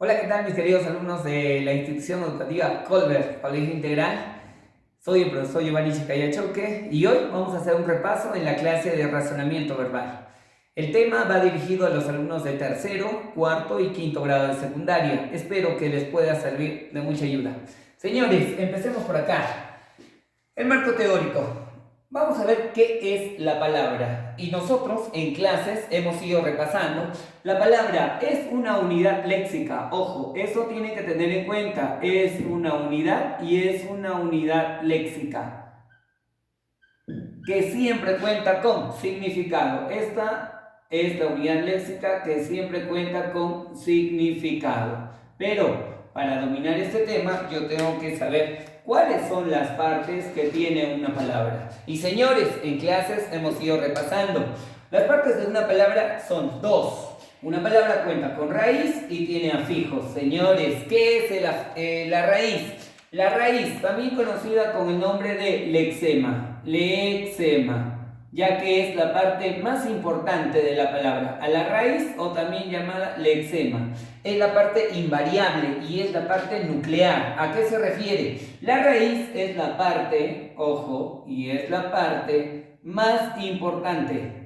Hola, ¿qué tal mis queridos alumnos de la institución educativa Colbert, Colegio Integral? Soy el profesor Giovanni Chicaya Choque y hoy vamos a hacer un repaso en la clase de razonamiento verbal. El tema va dirigido a los alumnos de tercero, cuarto y quinto grado de secundaria. Espero que les pueda servir de mucha ayuda. Señores, empecemos por acá. El marco teórico. Vamos a ver qué es la palabra. Y nosotros en clases hemos ido repasando. La palabra es una unidad léxica. Ojo, eso tienen que tener en cuenta. Es una unidad y es una unidad léxica que siempre cuenta con significado. Esta es la unidad léxica que siempre cuenta con significado. Pero para dominar este tema yo tengo que saber cuáles son las partes que tiene una palabra. Y señores, en clases hemos ido repasando. Las partes de una palabra son dos. Una palabra cuenta con raíz y tiene afijos. Señores, ¿qué es la raíz? La raíz, también conocida con el nombre de lexema, ya que es la parte más importante de la palabra. A la raíz, o también llamada lexema, es la parte invariable y es la parte nuclear. ¿A qué se refiere? La raíz es la parte, ojo, y es la parte más importante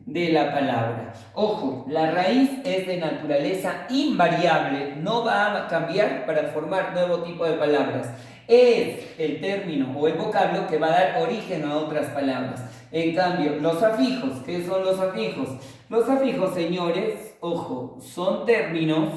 de la palabra. Ojo, la raíz es de naturaleza invariable, no va a cambiar para formar nuevo tipo de palabras. Es el término o el vocablo que va a dar origen a otras palabras. En cambio, los afijos, ¿qué son los afijos? Los afijos, señores, ojo, son términos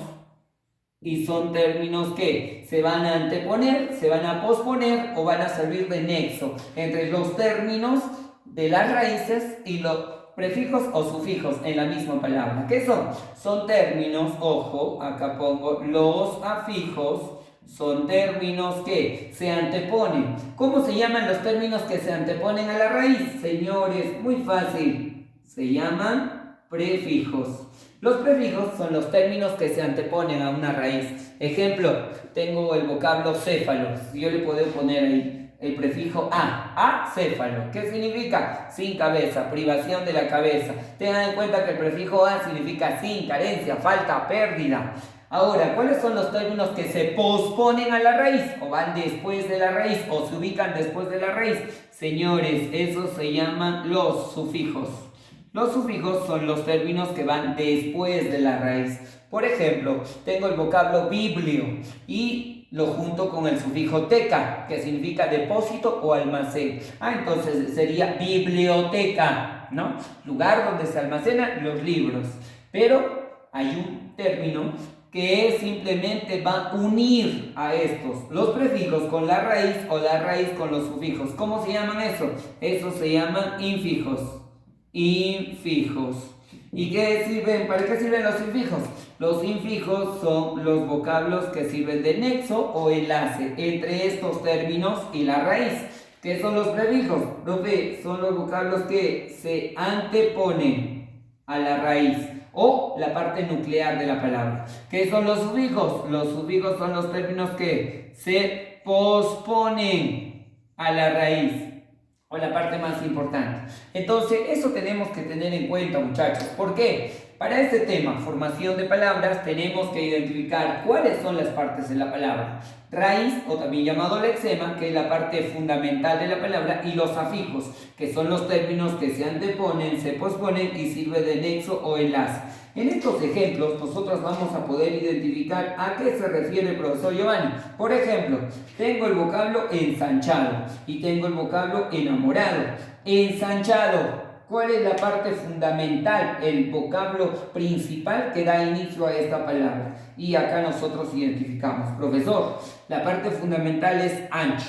que se van a anteponer, se van a posponer o van a servir de nexo entre los términos de las raíces y los prefijos o sufijos en la misma palabra. ¿Qué son? Son términos, ojo, acá pongo los afijos, son términos que se anteponen. ¿Cómo se llaman los términos que se anteponen a la raíz? Señores, muy fácil, se llaman prefijos. Los prefijos son los términos que se anteponen a una raíz. Ejemplo, tengo el vocablo céfalo. Yo le puedo poner ahí el prefijo acéfalo. ¿Qué significa? Sin cabeza, privación de la cabeza. Tengan en cuenta que el prefijo a significa sin, carencia, falta, pérdida. Ahora, ¿cuáles son los términos que se posponen a la raíz? O van después de la raíz, o se ubican después de la raíz. Señores, esos se llaman los sufijos. Los sufijos son los términos que van después de la raíz. Por ejemplo, tengo el vocablo biblio y lo junto con el sufijo teca, que significa depósito o almacén. Entonces sería biblioteca, ¿no? Lugar donde se almacenan los libros. Pero hay un término que simplemente va a unir a estos, los prefijos con la raíz o la raíz con los sufijos. ¿Cómo se llaman eso? Esos se llaman infijos. Infijos. ¿Y qué sirven? ¿Para qué sirven los infijos? Los infijos son los vocablos que sirven de nexo o enlace entre estos términos y la raíz. ¿Qué son los prefijos? Profe, son los vocablos que se anteponen a la raíz o la parte nuclear de la palabra. ¿Qué son los sufijos? Los sufijos son los términos que se posponen a la raíz o la parte más importante. Entonces, eso tenemos que tener en cuenta, muchachos. ¿Por qué? Para este tema, formación de palabras, tenemos que identificar cuáles son las partes de la palabra. Raíz, o también llamado lexema, que es la parte fundamental de la palabra, y los afijos, que son los términos que se anteponen, se posponen y sirven de nexo o enlace. En estos ejemplos nosotros vamos a poder identificar a qué se refiere el profesor Giovanni. Por ejemplo, tengo el vocablo ensanchado y tengo el vocablo enamorado. Ensanchado, ¿cuál es la parte fundamental, el vocablo principal que da inicio a esta palabra? Y acá nosotros identificamos, profesor, la parte fundamental es anch.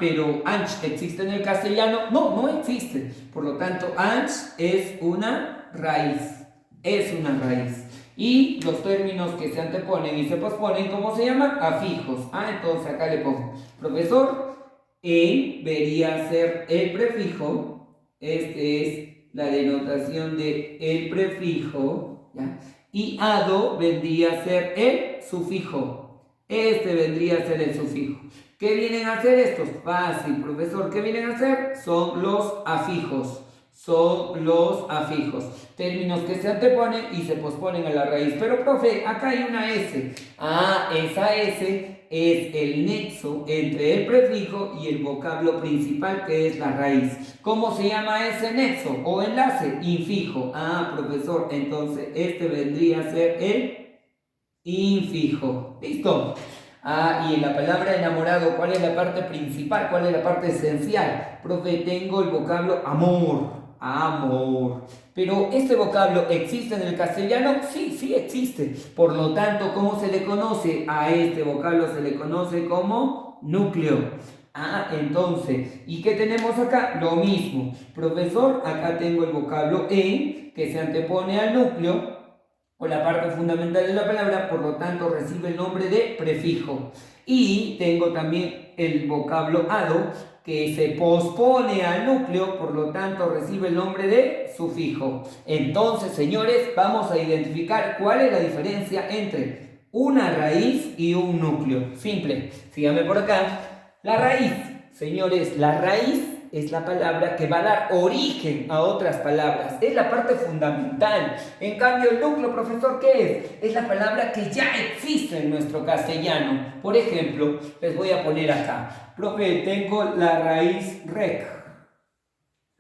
Pero anch existe en el castellano. No, no existe. Por lo tanto, anch es una raíz. Es una raíz. Y los términos que se anteponen y se posponen, ¿cómo se llaman? Afijos. Entonces acá le pongo, profesor, en debería ser el prefijo. Este es la denotación de el prefijo, ¿ya? Y ado vendría a ser el sufijo. Este vendría a ser el sufijo. ¿Qué vienen a hacer estos? Fácil, profesor. ¿Qué vienen a hacer? Son los afijos. son los afijos, términos que se anteponen y se posponen a la raíz. Pero, profe, acá hay una S. Ah, esa S es el nexo entre el prefijo y el vocablo principal, que es la raíz. ¿Cómo se llama ese nexo o enlace? Infijo. Ah, profesor, entonces este vendría a ser el infijo. ¿Listo? Ah, y en la palabra enamorado, ¿cuál es la parte principal? ¿Cuál es la parte esencial? Profe, tengo el vocablo amor. Amor. Pero ¿este vocablo existe en el castellano? Sí, sí existe. Por lo tanto, ¿cómo se le conoce? A este vocablo se le conoce como núcleo. Ah, entonces, ¿y qué tenemos acá? Lo mismo. Profesor, acá tengo el vocablo en, que se antepone al núcleo, o la parte fundamental de la palabra, por lo tanto recibe el nombre de prefijo. Y tengo también el vocablo ado, que se pospone al núcleo, por lo tanto recibe el nombre de sufijo. Entonces, señores, vamos a identificar cuál es la diferencia entre una raíz y un núcleo. Simple, síganme por acá. La raíz, señores, la raíz es la palabra que va a dar origen a otras palabras. Es la parte fundamental. En cambio, el núcleo, profesor, ¿qué es? Es la palabra que ya existe en nuestro castellano. Por ejemplo, les voy a poner acá. Profe, tengo la raíz rec.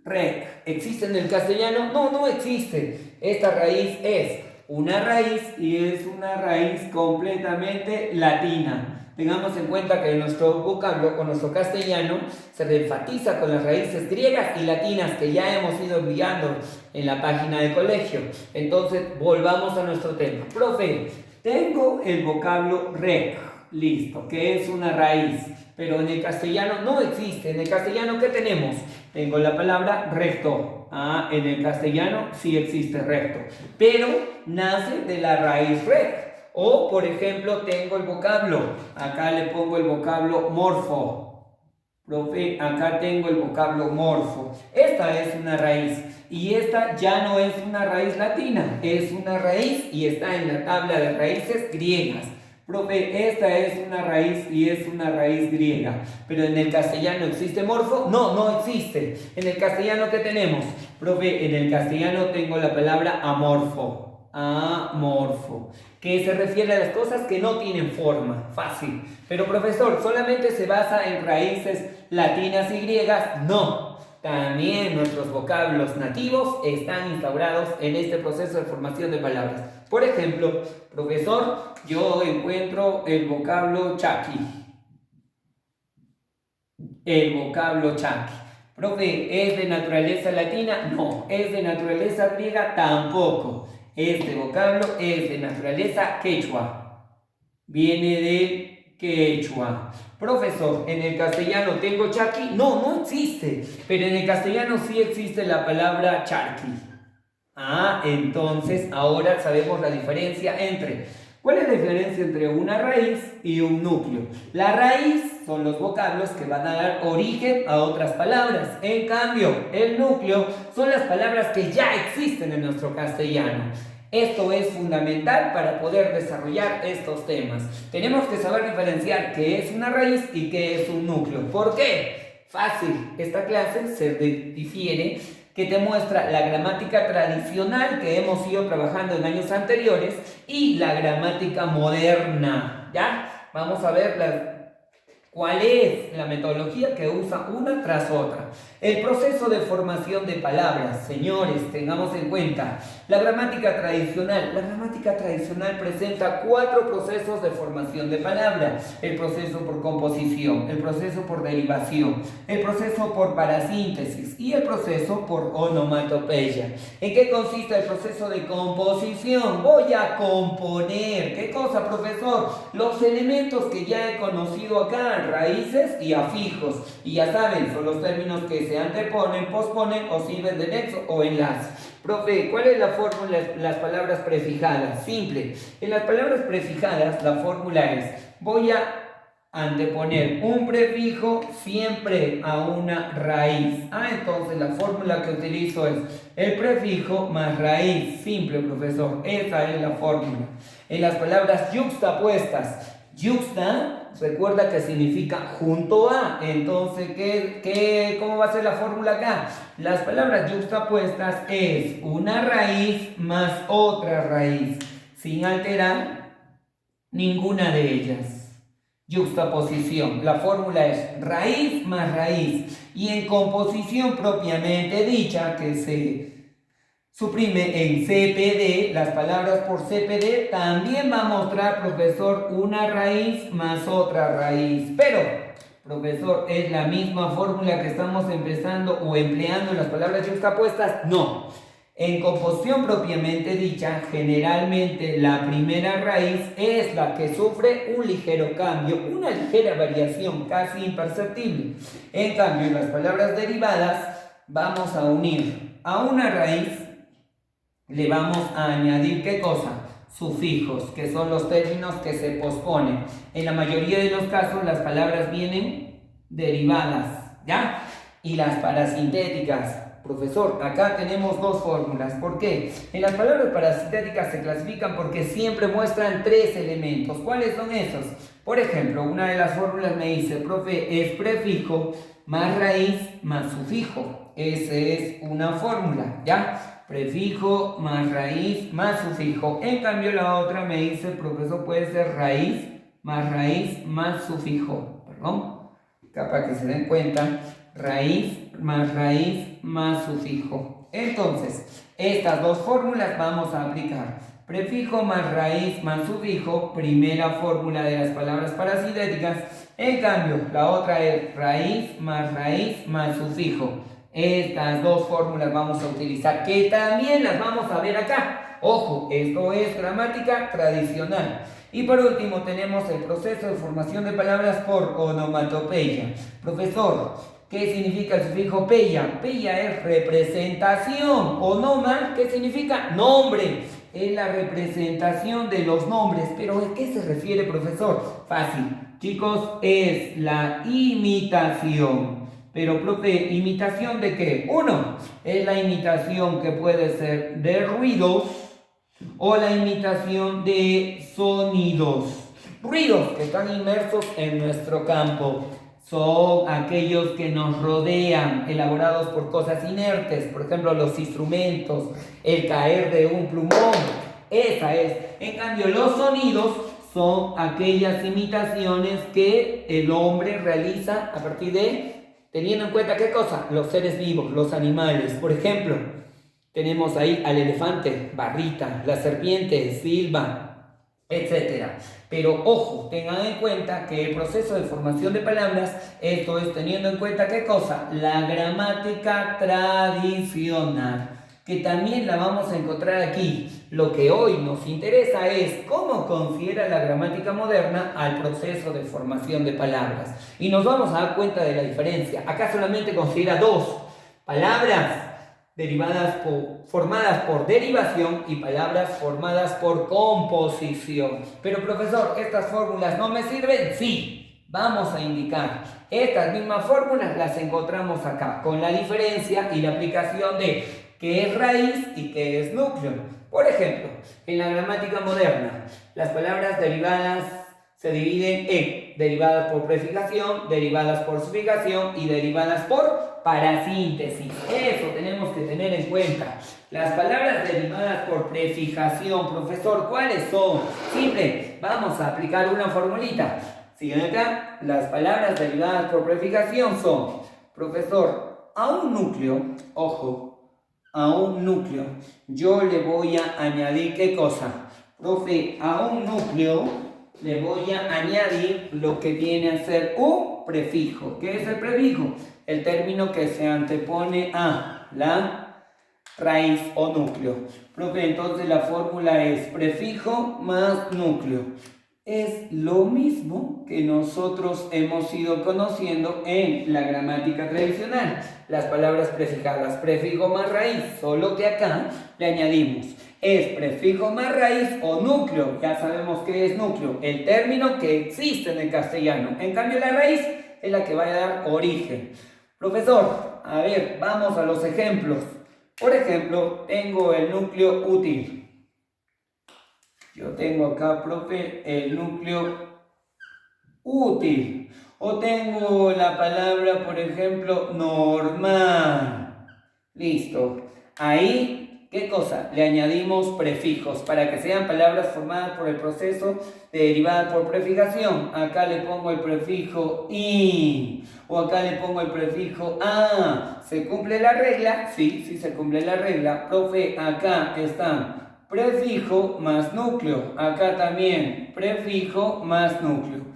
Rec. ¿Existe en el castellano? No, no existe. Esta raíz es una raíz y es una raíz completamente latina. Tengamos en cuenta que nuestro vocablo o nuestro castellano se enfatiza con las raíces griegas y latinas que ya hemos ido enviando en la página de colegio. Entonces, volvamos a nuestro tema. Profe, tengo el vocablo rec, listo, que es una raíz, pero en el castellano no existe. En el castellano, ¿qué tenemos? Tengo la palabra recto. Ah, en el castellano sí existe recto, pero nace de la raíz rec. O, por ejemplo, tengo el vocablo, acá le pongo el vocablo morfo. Profe, acá tengo el vocablo morfo. Esta es una raíz y esta ya no es una raíz latina, es una raíz y está en la tabla de raíces griegas. Profe, esta es una raíz y es una raíz griega. Pero en el castellano ¿existe morfo? No, no existe. En el castellano ¿qué tenemos? Profe, en el castellano tengo la palabra amorfo. Amorfo, que se refiere a las cosas que no tienen forma, fácil. Pero profesor, ¿solamente se basa en raíces latinas y griegas? No, también nuestros vocablos nativos están instaurados en este proceso de formación de palabras. Por ejemplo, profesor, yo encuentro el vocablo chaki. El vocablo chaki. Profe, ¿es de naturaleza latina? No. ¿Es de naturaleza griega? Tampoco. Este vocablo es de naturaleza quechua. Viene de quechua. Profesor, ¿en el castellano tengo chaki? No, no existe. Pero en el castellano sí existe la palabra charqui. Ah, entonces ahora sabemos la diferencia entre... ¿Cuál es la diferencia entre una raíz y un núcleo? La raíz son los vocablos que van a dar origen a otras palabras. En cambio, el núcleo son las palabras que ya existen en nuestro castellano. Esto es fundamental para poder desarrollar estos temas. Tenemos que saber diferenciar qué es una raíz y qué es un núcleo. ¿Por qué? Fácil. Esta clase se difiere, que te muestra la gramática tradicional que hemos ido trabajando en años anteriores y la gramática moderna. ¿Ya? Vamos a ver cuál es la metodología que usa una tras otra. El proceso de formación de palabras, señores, tengamos en cuenta. La gramática tradicional presenta 4 procesos de formación de palabras. El proceso por composición, el proceso por derivación, el proceso por parasíntesis y el proceso por onomatopeya. ¿En qué consiste el proceso de composición? Voy a componer. ¿Qué cosa, profesor? Los elementos que ya he conocido acá, raíces y afijos. Y ya saben, son los términos que se anteponen, posponen o sirven de nexo o enlace. Profe, ¿cuál es la fórmula de las palabras prefijadas? Simple. En las palabras prefijadas la fórmula es: voy a anteponer un prefijo siempre a una raíz. Entonces la fórmula que utilizo es el prefijo más raíz. Simple, profesor. Esa es la fórmula. En las palabras yuxtapuestas, Yuxta, recuerda que significa junto a. Entonces, ¿cómo va a ser la fórmula acá? Las palabras yuxtapuestas es una raíz más otra raíz, sin alterar ninguna de ellas. Yuxtaposición. La fórmula es raíz más raíz. Y en composición propiamente dicha, que se suprime en CPD, las palabras por CPD, también va a mostrar, profesor, una raíz más otra raíz. Pero, profesor, ¿es la misma fórmula que estamos empezando o empleando en las palabras yuxtapuestas? No. En composición propiamente dicha, generalmente la primera raíz es la que sufre un ligero cambio, una ligera variación casi imperceptible. En cambio, en las palabras derivadas vamos a unir a una raíz, le vamos a añadir ¿qué cosa? Sufijos, que son los términos que se posponen. En la mayoría de los casos las palabras vienen derivadas, ¿ya? Y las parasintéticas. Profesor, acá tenemos dos fórmulas. ¿Por qué? En las palabras parasintéticas se clasifican porque siempre muestran tres elementos. ¿Cuáles son esos? Por ejemplo, una de las fórmulas me dice, profe, es prefijo más raíz más sufijo. Esa es una fórmula, ¿ya? Prefijo más raíz más sufijo. En cambio la otra me dice, profesor, puede ser raíz más sufijo. Perdón, acá para que se den cuenta, raíz más sufijo. Entonces, estas dos fórmulas vamos a aplicar. Prefijo más raíz más sufijo, primera fórmula de las palabras parasintéticas. En cambio, la otra es raíz más sufijo. Estas dos fórmulas vamos a utilizar, que también las vamos a ver acá. Ojo, esto es gramática tradicional. Y por último tenemos el proceso de formación de palabras por onomatopeya. Profesor, ¿qué significa el sufijo peya? Peya es representación. Onoma, ¿qué significa? Nombre. Es la representación de los nombres. ¿Pero a qué se refiere, profesor? Fácil. Chicos, es la imitación. Pero, profe, ¿imitación de qué? Uno, es la imitación que puede ser de ruidos o la imitación de sonidos. Ruidos que están inmersos en nuestro campo son aquellos que nos rodean, elaborados por cosas inertes, por ejemplo, los instrumentos, el caer de un plumón. Esa es. En cambio, los sonidos son aquellas imitaciones que el hombre realiza a partir de, teniendo en cuenta ¿qué cosa? Los seres vivos, los animales. Por ejemplo, tenemos ahí al elefante, barrita, la serpiente, silba, etc. Pero ojo, tengan en cuenta que el proceso de formación de palabras, esto es teniendo en cuenta ¿qué cosa? La gramática tradicional, que también la vamos a encontrar aquí. Lo que hoy nos interesa es cómo considera la gramática moderna al proceso de formación de palabras. Y nos vamos a dar cuenta de la diferencia. Acá solamente considera dos: palabras formadas por derivación y palabras formadas por composición. Pero profesor, ¿estas fórmulas no me sirven? Sí, vamos a indicar. Estas mismas fórmulas las encontramos acá, con la diferencia y la aplicación de qué es raíz y qué es núcleo. Por ejemplo, en la gramática moderna, las palabras derivadas se dividen en derivadas por prefijación, derivadas por sufijación y derivadas por parasíntesis. Eso tenemos que tener en cuenta. Las palabras derivadas por prefijación, profesor, ¿cuáles son? Simple, vamos a aplicar una formulita. Siguen acá, las palabras derivadas por prefijación son, profesor, a un núcleo, ojo, a un núcleo, yo le voy a añadir ¿qué cosa? Profe, a un núcleo le voy a añadir lo que viene a ser un prefijo. ¿Qué es el prefijo? El término que se antepone a la raíz o núcleo. Profe, entonces la fórmula es prefijo más núcleo. Es lo mismo que nosotros hemos ido conociendo en la gramática tradicional. Las palabras prefijadas, prefijo más raíz, solo que acá le añadimos es prefijo más raíz o núcleo. Ya sabemos qué es núcleo, el término que existe en el castellano. En cambio la raíz es la que va a dar origen. Profesor, a ver, vamos a los ejemplos. Por ejemplo, tengo el núcleo útil. Yo tengo acá, profe, el núcleo útil. O tengo la palabra, por ejemplo, normal. Listo. Ahí, ¿qué cosa? Le añadimos prefijos para que sean palabras formadas por el proceso de derivada por prefijación. Acá le pongo el prefijo in. O acá le pongo el prefijo a. ¿Se cumple la regla? Sí, sí se cumple la regla. Profe, acá están prefijo más núcleo. Acá también prefijo más núcleo.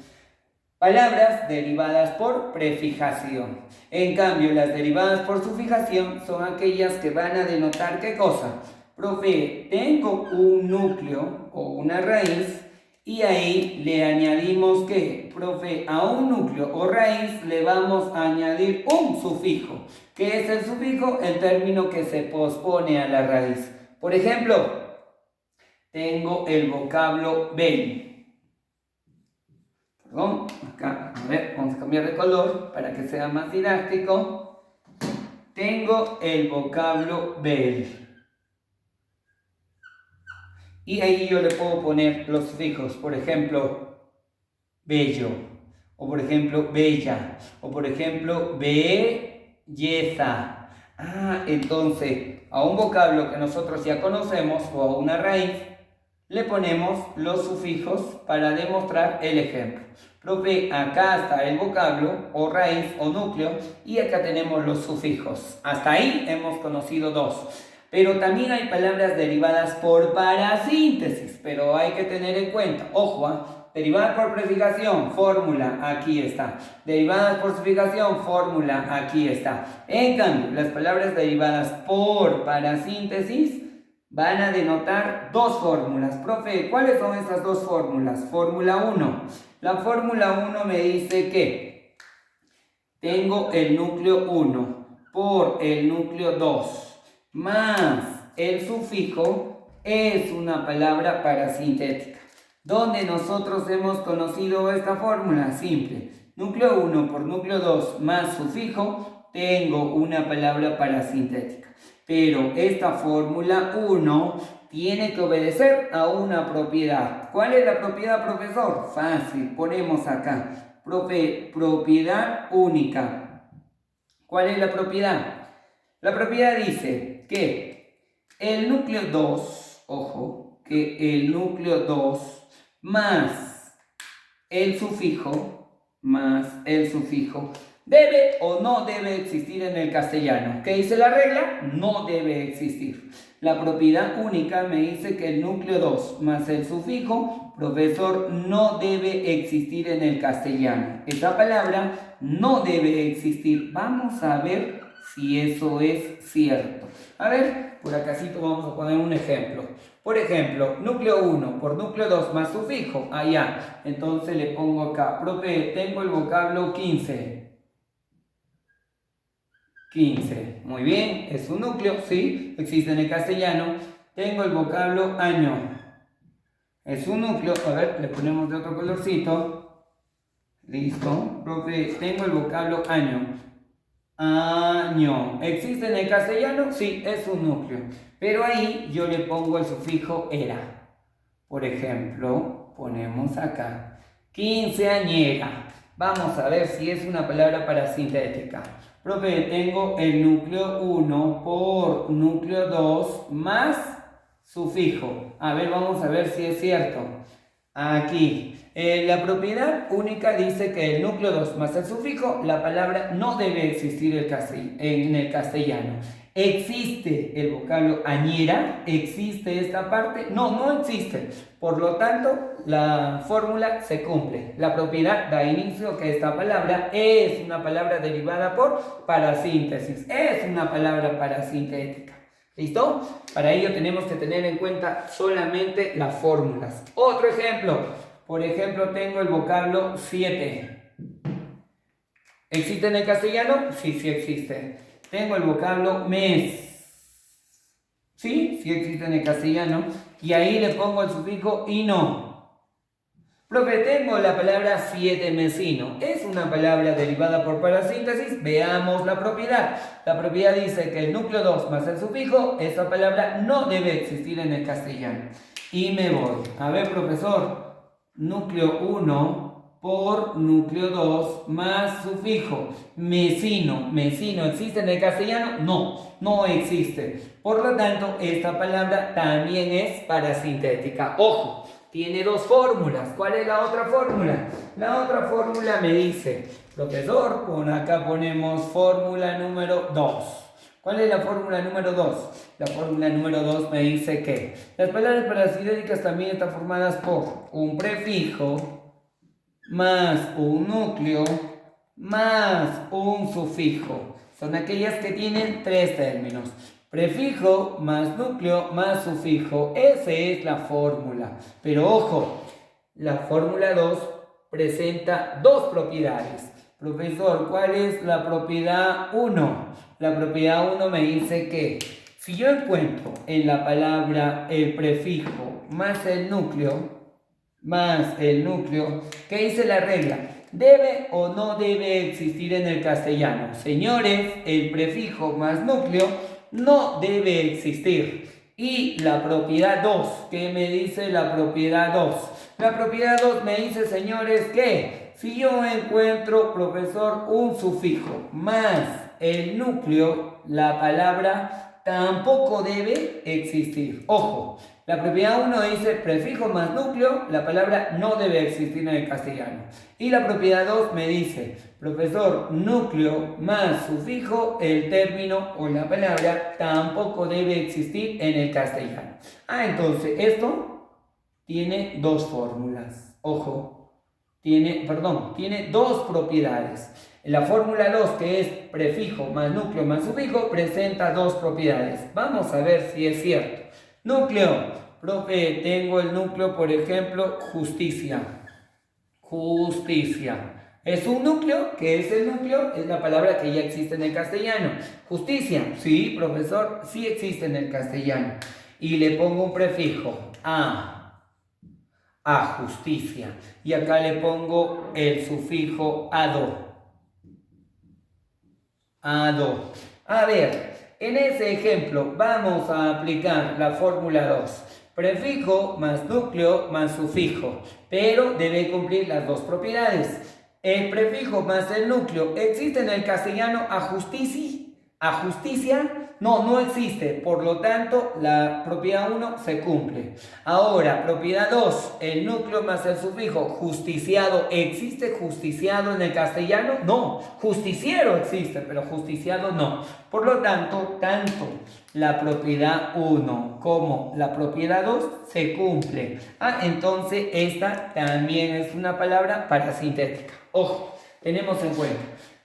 Palabras derivadas por prefijación. En cambio, las derivadas por sufijación son aquellas que van a denotar ¿qué cosa? Profe, tengo un núcleo o una raíz y ahí le añadimos ¿qué? Profe, a un núcleo o raíz le vamos a añadir un sufijo. ¿Qué es el sufijo? El término que se pospone a la raíz. Por ejemplo, tengo el vocablo bel. Acá, a ver, vamos a cambiar de color para que sea más didáctico. Tengo el vocablo bel. Y ahí yo le puedo poner los sufijos, por ejemplo, bello, o por ejemplo, bella, o por ejemplo, belleza. Entonces, a un vocablo que nosotros ya conocemos o a una raíz, le ponemos los sufijos para demostrar el ejemplo. Profe, acá está el vocablo o raíz o núcleo y acá tenemos los sufijos. Hasta ahí hemos conocido dos. Pero también hay palabras derivadas por parasíntesis, pero hay que tener en cuenta, ojo, derivadas por prefijación, fórmula, aquí está. Derivadas por sufijación, fórmula, aquí está. En cambio, las palabras derivadas por parasíntesis van a denotar dos fórmulas. Profe, ¿cuáles son estas dos fórmulas? Fórmula 1. La fórmula 1 me dice que tengo el núcleo 1 por el núcleo 2 más el sufijo es una palabra parasintética. ¿Dónde nosotros hemos conocido esta fórmula? Simple. Núcleo 1 por núcleo 2 más sufijo, tengo una palabra parasintética. Pero esta fórmula 1 tiene que obedecer a una propiedad. ¿Cuál es la propiedad, profesor? Fácil, ponemos acá. Propiedad única. ¿Cuál es la propiedad? La propiedad dice que el núcleo 2, ojo, que el núcleo 2 más el sufijo, ¿debe o no debe existir en el castellano? ¿Qué dice la regla? No debe existir. La propiedad única me dice que el núcleo 2 más el sufijo, profesor, no debe existir en el castellano. Esa palabra no debe existir. Vamos a ver si eso es cierto. A ver, por acácito vamos a poner un ejemplo. Por ejemplo, núcleo 1 por núcleo 2 más sufijo, allá. Entonces le pongo acá, profe, tengo el vocablo 15. 15, muy bien, es un núcleo, sí, existe en el castellano. Tengo el vocablo año. Es un núcleo, a ver, le ponemos de otro colorcito. Listo, profe, tengo el vocablo año. Año. ¿Existe en el castellano? Sí, es un núcleo. Pero ahí yo le pongo el sufijo era. Por ejemplo, ponemos acá quinceañera. Vamos a ver si es una palabra parasintética. Profe, tengo el núcleo 1 por núcleo 2 más sufijo. A ver, vamos a ver si es cierto. Aquí. La propiedad única dice que el núcleo 2 más el sufijo, la palabra no debe existir en el castellano. ¿Existe el vocablo añera? ¿Existe esta parte? No, no existe. Por lo tanto, la fórmula se cumple. La propiedad da inicio que esta palabra es una palabra derivada por parasíntesis. Es una palabra parasintética. ¿Listo? Para ello tenemos que tener en cuenta solamente las fórmulas. Otro ejemplo. Por ejemplo, tengo el vocablo 7. ¿Existe en el castellano? Sí, sí existe. Tengo el vocablo mes. Sí, sí existe en el castellano. Y ahí le pongo el sufijo ino. Profe, tengo la palabra siete mesino. Es una palabra derivada por parasíntesis. Veamos la propiedad. La propiedad dice que el núcleo 2 más el sufijo, esa palabra no debe existir en el castellano. Y me voy. A ver, profesor. Núcleo 1 por núcleo 2 más sufijo. Mesino. ¿Mesino existe en el castellano? No, no existe. Por lo tanto, esta palabra también es parasintética. Ojo, tiene dos fórmulas. ¿Cuál es la otra fórmula? La otra fórmula me dice, profesor, acá ponemos fórmula número 2. ¿Cuál es la fórmula número 2? La fórmula número 2 me dice que las palabras parasintéticas también están formadas por un prefijo más un núcleo más un sufijo. Son aquellas que tienen tres términos. Prefijo más núcleo más sufijo. Esa es la fórmula. Pero ojo, la fórmula 2 presenta dos propiedades. Profesor, ¿cuál es la propiedad 1? La propiedad 1 me dice que si yo encuentro en la palabra el prefijo más el núcleo, ¿qué dice la regla? ¿Debe o no debe existir en el castellano? Señores, el prefijo más núcleo no debe existir. Y la propiedad 2, ¿qué me dice la propiedad 2? La propiedad 2 me dice, señores, que si yo encuentro, profesor, un sufijo más el núcleo, la palabra tampoco debe existir. Ojo, la propiedad 1 dice prefijo más núcleo, la palabra no debe existir en el castellano. Y la propiedad 2 me dice, profesor, núcleo más sufijo, el término o la palabra tampoco debe existir en el castellano. Entonces esto tiene dos fórmulas. Ojo, tiene dos propiedades. La fórmula 2, que es prefijo más núcleo más sufijo, presenta dos propiedades. Vamos a ver si es cierto. Núcleo, profe, tengo el núcleo, por ejemplo, justicia. Justicia. Es un núcleo, ¿qué es el núcleo? Es la palabra que ya existe en el castellano. Justicia, sí, profesor, sí existe en el castellano. Y le pongo un prefijo, a justicia. Y acá le pongo el sufijo ado. A ver, en ese ejemplo vamos a aplicar la fórmula 2. Prefijo más núcleo más sufijo, pero debe cumplir las dos propiedades. El prefijo más el núcleo, ¿existe en el castellano a justicia? No existe, por lo tanto la propiedad 1 se cumple. Ahora, propiedad 2, el núcleo más el sufijo, justiciado, ¿existe justiciado en el castellano? No, justiciero existe, pero justiciado no. Por lo tanto, tanto la propiedad 1 como la propiedad 2 se cumple. Entonces esta también es una palabra parasintética. Ojo, tenemos en cuenta.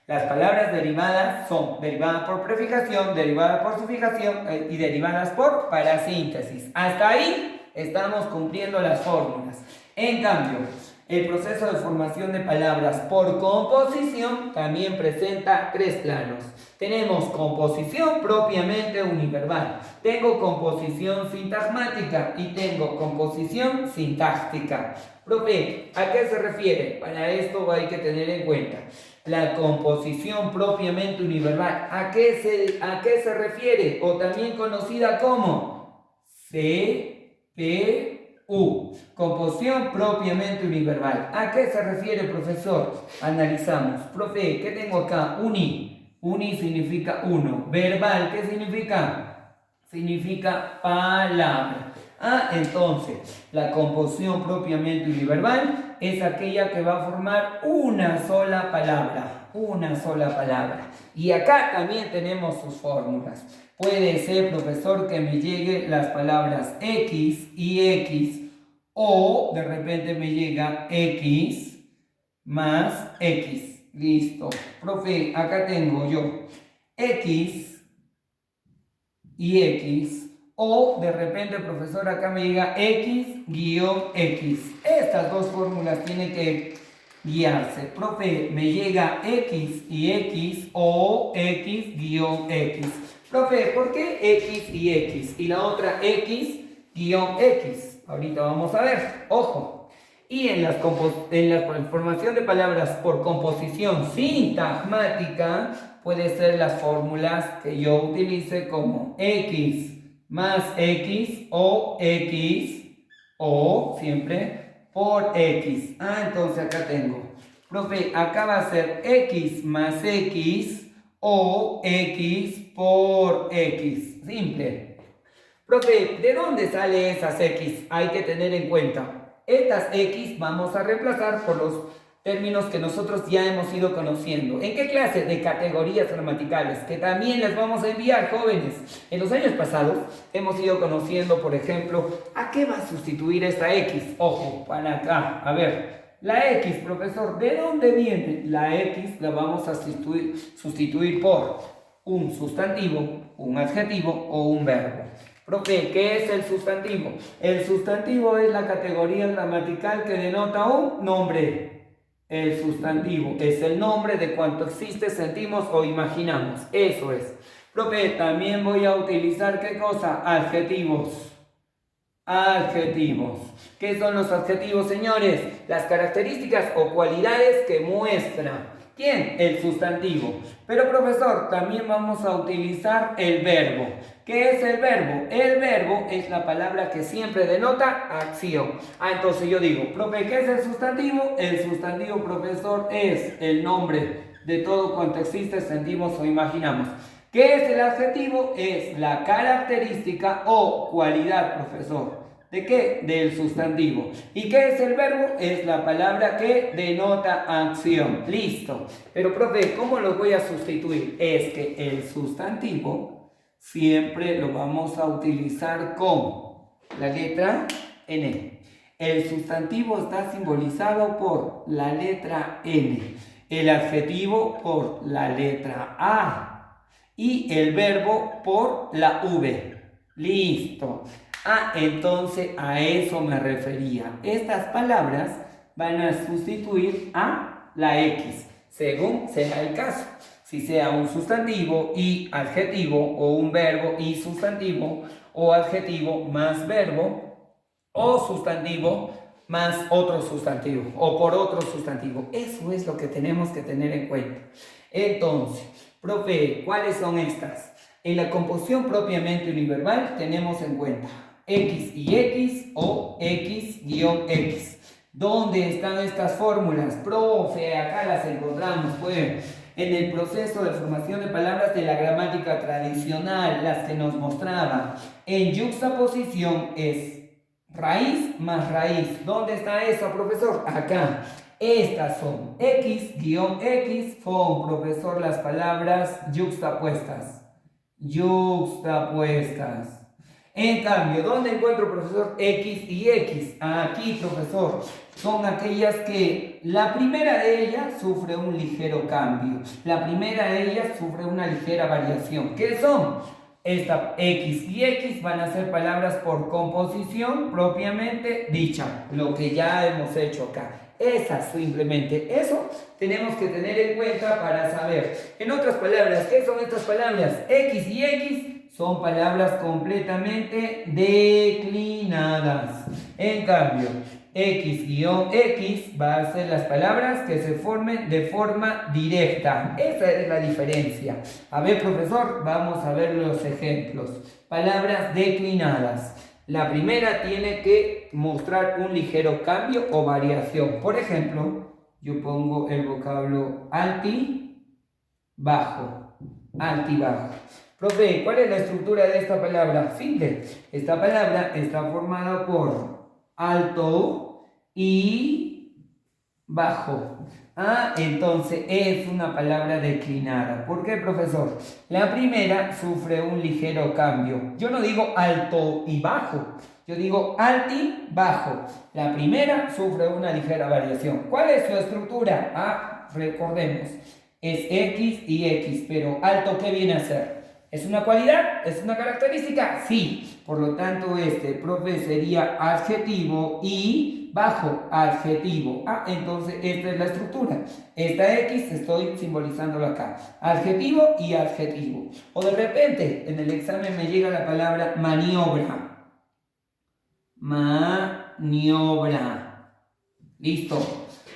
Las palabras derivadas son derivadas por prefijación, derivadas por sufijación y derivadas por parasíntesis. Hasta ahí estamos cumpliendo las fórmulas. En cambio, el proceso de formación de palabras por composición también presenta tres planos. Tenemos composición propiamente univerbal, tengo composición sintagmática y tengo composición sintáctica. Profe, ¿a qué se refiere? Para esto hay que tener en cuenta la composición propiamente univerbal. ¿A qué se refiere? O también conocida como CPU. Composición propiamente univerbal. ¿A qué se refiere, profesor? Analizamos. Profe, ¿qué tengo acá? Uni. Uni significa uno. Verbal, ¿qué significa? Significa palabra. Entonces, la composición propiamente univerbal es aquella que va a formar una sola palabra. Y acá también tenemos sus fórmulas. Puede ser, profesor, que me lleguen las palabras X y X, o de repente me llega X más X. Listo. Profe, acá tengo yo X y X. O de repente, profesor, acá me llega X-X. Estas dos fórmulas tienen que guiarse. Profe, me llega X y X o X-X. Profe, ¿por qué X y X? Y la otra X-X. Ahorita vamos a ver. Ojo. Y en la formación de palabras por composición sintagmática puede ser las fórmulas que yo utilice como X más X o X o siempre por X. Entonces acá tengo Profe, acá va a ser x más x o x por x. Simple. Profe, ¿de dónde salen esas x? Hay que tener en cuenta. Estas x vamos a reemplazar por los términos que nosotros ya hemos ido conociendo. ¿En qué clase? De categorías gramaticales, que también les vamos a enviar, jóvenes. En los años pasados hemos ido conociendo, por ejemplo, ¿a qué va a sustituir esta x? Ojo, para acá. A ver, la x, profesor, ¿de dónde viene? La x la vamos a sustituir por un sustantivo, un adjetivo o un verbo. Profe, ¿qué es el sustantivo? El sustantivo es la categoría gramatical que denota un nombre. El sustantivo es el nombre de cuanto existe, sentimos o imaginamos. Eso es. Profe, también voy a utilizar, ¿qué cosa? Adjetivos. Adjetivos. ¿Qué son los adjetivos, señores? Las características o cualidades que muestran. ¿Quién? El sustantivo. Pero, profesor, también vamos a utilizar el verbo. ¿Qué es el verbo? El verbo es la palabra que siempre denota acción. Entonces yo digo, profe, ¿qué es el sustantivo? El sustantivo, profesor, es el nombre de todo cuanto existe, sentimos o imaginamos. ¿Qué es el adjetivo? Es la característica o cualidad, profesor. ¿De qué? Del sustantivo. ¿Y qué es el verbo? Es la palabra que denota acción. Listo. Pero, profe, ¿cómo lo voy a sustituir? Es que el sustantivo siempre lo vamos a utilizar con la letra N. El sustantivo está simbolizado por la letra N. El adjetivo por la letra A. Y el verbo por la V. Listo. Entonces a eso me refería. Estas palabras van a sustituir a la X, según sea el caso. Si sea un sustantivo y adjetivo, o un verbo y sustantivo, o adjetivo más verbo, o sustantivo más otro sustantivo, o por otro sustantivo. Eso es lo que tenemos que tener en cuenta. Entonces, profe, ¿cuáles son estas? En la composición propiamente univerbal tenemos en cuenta X y X o X-X. ¿Dónde están estas fórmulas? Profe, acá las encontramos, pues, en el proceso de formación de palabras de la gramática tradicional, las que nos mostraba. En yuxtaposición es raíz más raíz. ¿Dónde está eso, profesor? Acá. Estas son X-X, son, profesor, las palabras yuxtapuestas. Yuxtapuestas. En cambio, ¿dónde encuentro, profesor, X y X? Aquí, profesor, son aquellas que la primera de ellas sufre un ligero cambio. La primera de ellas sufre una ligera variación. ¿Qué son? Esta X y X van a ser palabras por composición propiamente dicha, lo que ya hemos hecho acá. Esas simplemente, eso tenemos que tener en cuenta para saber. En otras palabras, ¿qué son estas palabras? X y X son palabras completamente declinadas. En cambio, X-X va a ser las palabras que se formen de forma directa. Esa es la diferencia. A ver, profesor, vamos a ver los ejemplos. Palabras declinadas. La primera tiene que mostrar un ligero cambio o variación. Por ejemplo, yo pongo el vocablo alti, bajo. Alti, bajo. Profe, ¿cuál es la estructura de esta palabra? Simple. Esta palabra está formada por alto y bajo. Entonces es una palabra declinada. ¿Por qué, profesor? La primera sufre un ligero cambio. Yo no digo alto y bajo. Yo digo alti, bajo. La primera sufre una ligera variación. ¿Cuál es su estructura? Recordemos. Es X y X, pero alto, ¿qué viene a ser? ¿Es una cualidad? ¿Es una característica? Sí. Por lo tanto, profe, sería adjetivo y bajo adjetivo. Entonces, esta es la estructura. Esta X estoy simbolizándolo acá. Adjetivo y adjetivo. O de repente, en el examen me llega la palabra maniobra. Maniobra. Listo.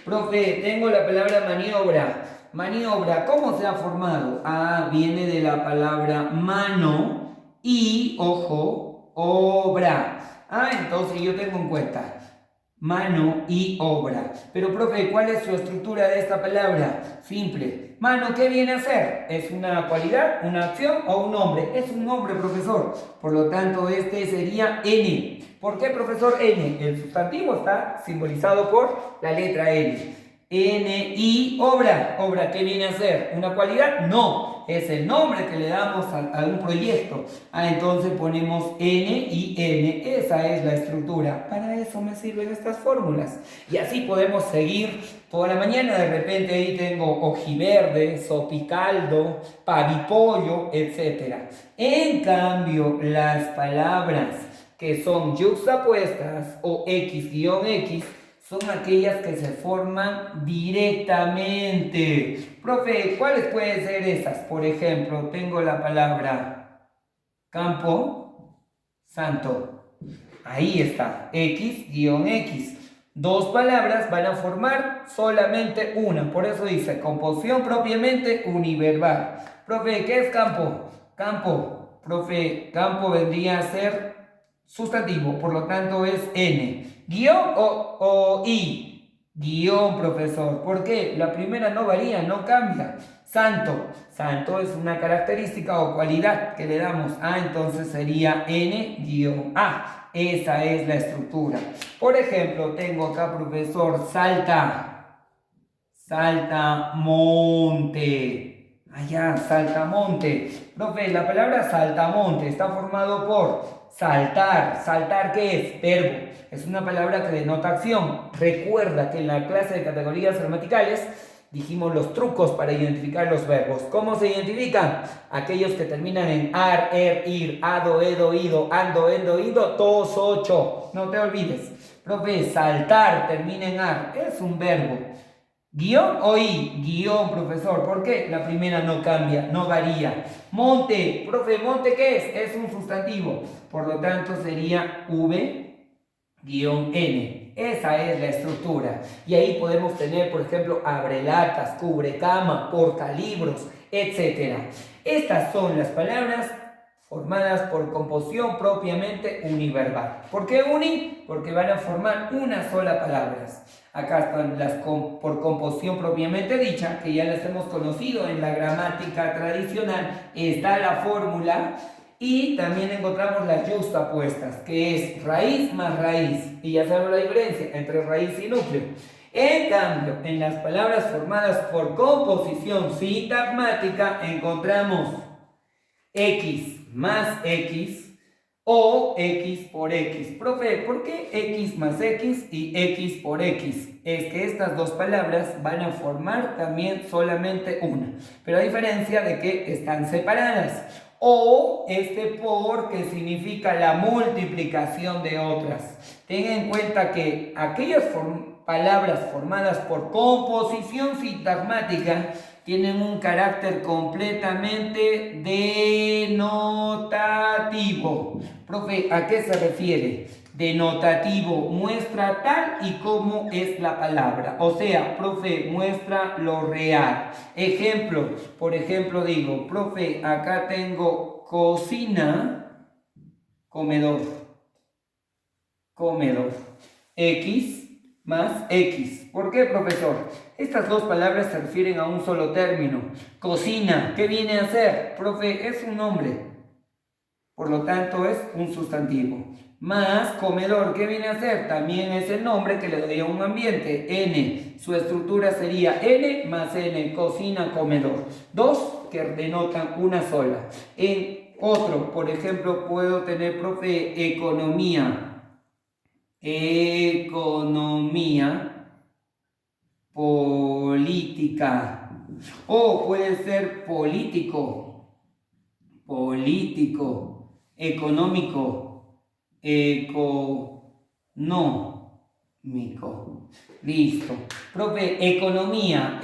Profe, tengo la palabra maniobra. Maniobra, ¿cómo se ha formado? Viene de la palabra mano y, ojo, obra. Entonces yo tengo en cuenta mano y obra. Pero, profe, ¿cuál es su estructura de esta palabra? Simple. Mano, ¿qué viene a ser? ¿Es una cualidad, una acción o un nombre? Es un nombre, profesor. Por lo tanto, este sería N. ¿Por qué, profesor, N? El sustantivo está simbolizado por la letra N. N y obra. ¿Obra qué viene a ser? ¿Una cualidad? No, es el nombre que le damos a un proyecto. Entonces ponemos N y N. Esa es la estructura. Para eso me sirven estas fórmulas. Y así podemos seguir toda la mañana. De repente ahí tengo ojiverde, sopicaldo, pavipollo, etc. En cambio, las palabras que son yuxtapuestas o X-X son aquellas que se forman directamente. Profe, ¿cuáles pueden ser esas? Por ejemplo, tengo la palabra campo santo. Ahí está, X-X. Dos palabras van a formar solamente una. Por eso dice composición propiamente univerbal. Profe, ¿qué es campo? Campo, profe, campo vendría a ser sustantivo, por lo tanto es N. Guión o I. Guión, profesor. ¿Por qué? La primera no varía, no cambia. Santo. Santo es una característica o cualidad que le damos a, entonces sería N-A. Esa es la estructura. Por ejemplo, tengo acá, profesor, salta. Saltamonte. Allá, saltamonte. Profe, la palabra saltamonte está formado por saltar. ¿Saltar qué es? Verbo. Es una palabra que denota acción. Recuerda que en la clase de categorías gramaticales dijimos los trucos para identificar los verbos. ¿Cómo se identifican? Aquellos que terminan en ar, er, ir, ado, edo, ido, ando, endo, ido, tos, ocho. No te olvides. Profe, saltar termina en ar. Es un verbo. Guión o I, guión, profesor. ¿Por qué? La primera no cambia, no varía. Monte, profe, ¿monte qué es? Es un sustantivo. Por lo tanto sería V-N. Esa es la estructura. Y ahí podemos tener, por ejemplo, abrelatas, cubrecama, portalibros, etc. Estas son las palabras formadas por composición propiamente univerbal. ¿Por qué uni? Porque van a formar una sola palabra. Acá están las por composición propiamente dicha, que ya las hemos conocido en la gramática tradicional. Está la fórmula y también encontramos las yuxtapuestas, que es raíz más raíz. Y ya sabemos la diferencia entre raíz y núcleo. En cambio, en las palabras formadas por composición sintagmática encontramos X más X o X por X. Profe, ¿por qué X más X y X por X? Es que estas dos palabras van a formar también solamente una, pero a diferencia de que están separadas. O este por, que significa la multiplicación de otras. Ten en cuenta que aquellas palabras formadas por composición sintagmática tienen un carácter completamente denotativo. Profe, ¿a qué se refiere? Denotativo, muestra tal y como es la palabra. O sea, profe, muestra lo real. Ejemplo, por ejemplo digo, profe, acá tengo cocina, comedor. Comedor. X más X. ¿Por qué, profesor? Estas dos palabras se refieren a un solo término. Cocina, ¿qué viene a ser? Profe, es un nombre. Por lo tanto, es un sustantivo. Más comedor, ¿qué viene a ser? También es el nombre que le doy a un ambiente. N. Su estructura sería N más N. Cocina, comedor. Dos que denotan una sola. En otro, por ejemplo, puedo tener, profe, economía. Economía política, o puede ser político, económico, económico. Listo. Profe, economía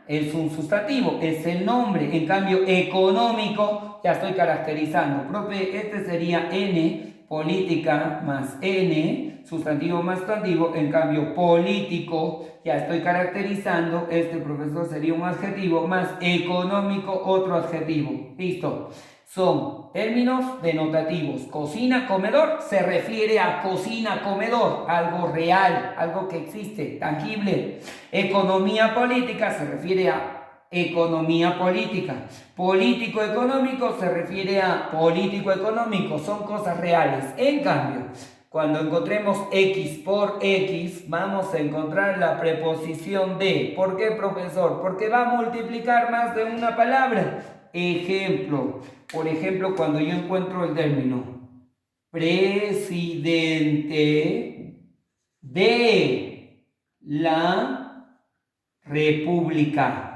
es un sustantivo, es el nombre. En cambio, económico ya estoy caracterizando. Profe, este sería N. Política más N, sustantivo más sustantivo. En cambio, político, ya estoy caracterizando. Este, profesor, sería un adjetivo, más económico, otro adjetivo. Listo. Son términos denotativos. Cocina, comedor, se refiere a cocina, comedor, algo real, algo que existe, tangible. Economía política se refiere a economía política. Político económico se refiere a político económico, son cosas reales. En cambio, cuando encontremos X por X, vamos a encontrar la preposición de. ¿Por qué, profesor? Porque va a multiplicar más de una palabra. Ejemplo, por ejemplo, cuando yo encuentro el término presidente de la República.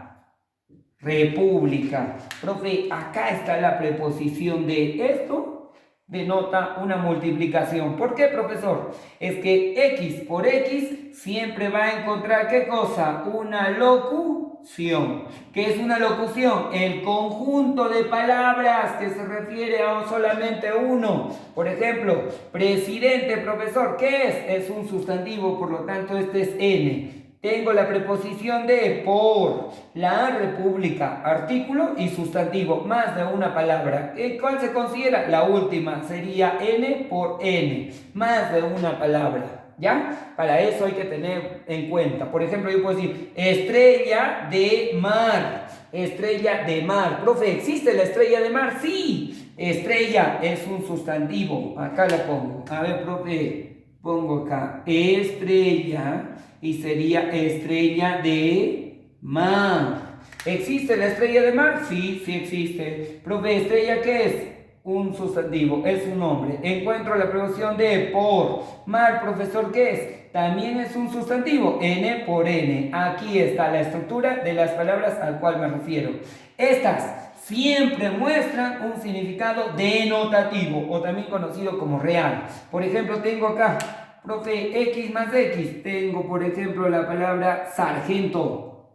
República. Profe, acá está la preposición de. Esto denota una multiplicación. ¿Por qué, profesor? Es que X por X siempre va a encontrar, ¿qué cosa? Una locución. ¿Qué es una locución? El conjunto de palabras que se refiere a solamente uno. Por ejemplo, presidente, profesor, ¿qué es? Es un sustantivo, por lo tanto este es N. Tengo la preposición de por, la república, artículo y sustantivo, más de una palabra. ¿Cuál se considera? La última, sería N por N, más de una palabra, ¿ya? Para eso hay que tener en cuenta. Por ejemplo, yo puedo decir estrella de mar, estrella de mar. Profe, ¿existe la estrella de mar? Sí, estrella es un sustantivo, acá la pongo. A ver, profe, pongo acá estrella. Y sería estrella de mar. ¿Existe la estrella de mar? Sí, sí existe. Profe, ¿estrella qué es? Un sustantivo, es un nombre. Encuentro la preposición de por. Mar, profesor, ¿qué es? También es un sustantivo, N por N. Aquí está la estructura de las palabras al cual me refiero. Estas siempre muestran un significado denotativo o también conocido como real. Por ejemplo, tengo acá, profe, X más X. Tengo, por ejemplo, la palabra sargento.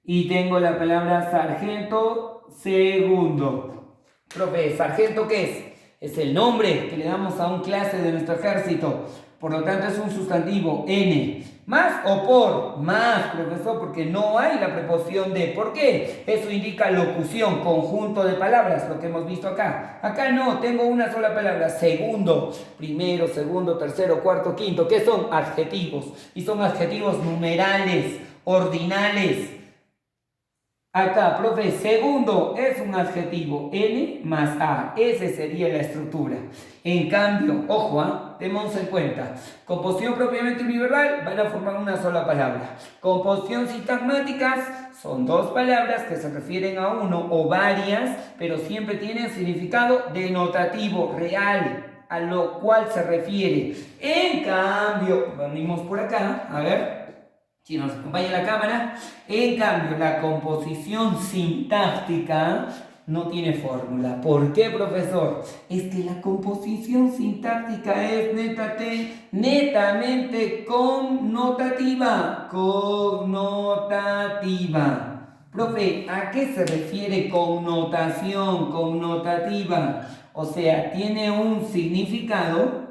Y tengo la palabra sargento segundo. Profe, ¿sargento qué es? Es el nombre que le damos a un clase de nuestro ejército. Por lo tanto, es un sustantivo, N. ¿Más o por? Más, profesor, porque no hay la preposición de. ¿Por qué? Eso indica locución, conjunto de palabras, lo que hemos visto acá. Acá no, tengo una sola palabra, segundo, primero, segundo, tercero, cuarto, quinto. ¿Qué son? Adjetivos. Y son adjetivos numerales, ordinales. Acá, profe, segundo es un adjetivo, N más A. Esa sería la estructura. En cambio, ojo, tenemos en cuenta, composición propiamente universal van a formar una sola palabra. Composición sintagmáticas son dos palabras que se refieren a uno o varias, pero siempre tienen significado denotativo, real, a lo cual se refiere. En cambio, venimos por acá, a ver. Si nos acompaña la cámara, en cambio la composición sintáctica no tiene fórmula. ¿Por qué, profesor? Es que la composición sintáctica es netamente connotativa. Connotativa. Profe, ¿a qué se refiere connotación, connotativa? O sea, tiene un significado,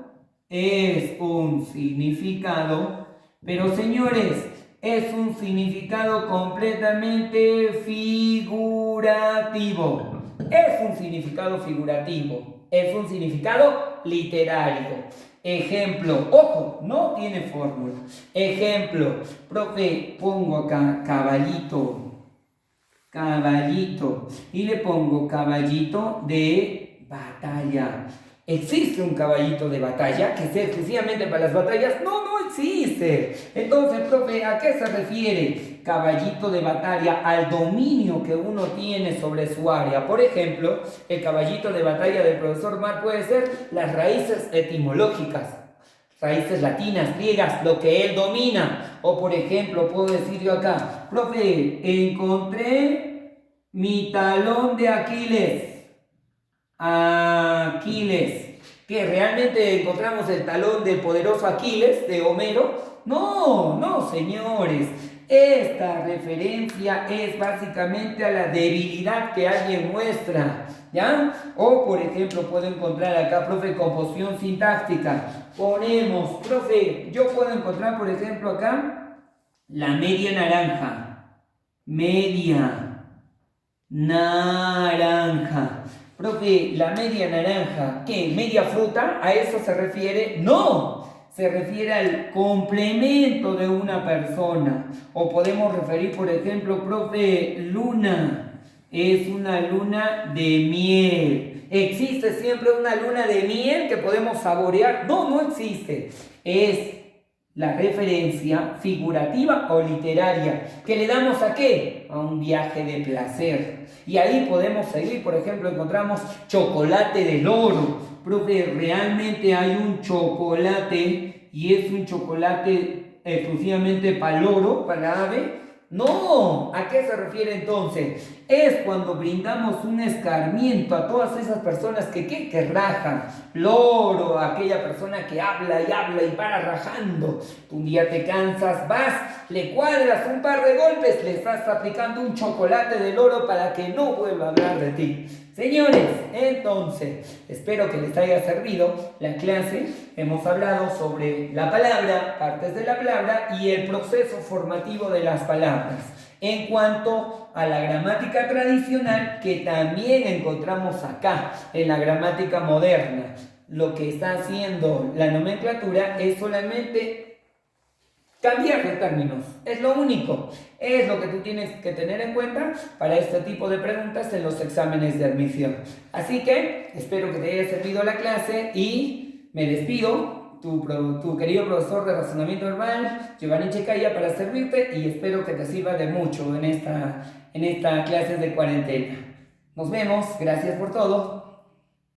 es un significado, pero señores, es un significado completamente figurativo. Es un significado figurativo. Es un significado literario. Ejemplo, ojo, no tiene fórmula. Ejemplo, profe, pongo acá caballito. Caballito. Y le pongo caballito de batalla. ¿Existe un caballito de batalla que sea exclusivamente para las batallas? No, no existe. Entonces, profe, ¿a qué se refiere caballito de batalla? Al dominio que uno tiene sobre su área. Por ejemplo, el caballito de batalla del profesor Mar puede ser las raíces etimológicas, raíces latinas, griegas, lo que él domina. O por ejemplo, puedo decir yo acá, profe, encontré mi talón de Aquiles. Aquiles, que realmente encontramos el talón del poderoso Aquiles de Homero. No, no, señores. Esta referencia es básicamente a la debilidad que alguien muestra, ¿ya? O, por ejemplo, puedo encontrar acá, profe, composición sintáctica. Ponemos, profe, yo puedo encontrar, por ejemplo, acá, la media naranja. Media naranja. Profe, la media naranja, ¿qué? ¿Media fruta? ¿A eso se refiere? No, se refiere al complemento de una persona. O podemos referir, por ejemplo, profe, luna, es una luna de miel. ¿Existe siempre una luna de miel que podemos saborear? No, no existe. Es la referencia figurativa o literaria que le damos ¿a qué? A un viaje de placer. Y ahí podemos seguir, por ejemplo, encontramos chocolate del oro. Profe, realmente hay un chocolate y es un chocolate exclusivamente para el oro, para la ave. No, ¿a qué se refiere entonces? Es cuando brindamos un escarmiento a todas esas personas que rajan. Loro, aquella persona que habla y para rajando. Un día te cansas, vas, le cuadras un par de golpes, le estás aplicando un chocolate de loro para que no vuelva a hablar de ti. Señores, entonces, espero que les haya servido la clase. Hemos hablado sobre la palabra, partes de la palabra y el proceso formativo de las palabras. En cuanto a la gramática tradicional, que también encontramos acá, en la gramática moderna, lo que está haciendo la nomenclatura es solamente cambiar de términos, es lo único, es lo que tú tienes que tener en cuenta para este tipo de preguntas en los exámenes de admisión. Así que espero que te haya servido la clase y me despido, tu querido profesor de razonamiento verbal, Giovanni Checaya, para servirte y espero que te sirva de mucho en esta clase de cuarentena. Nos vemos, gracias por todo.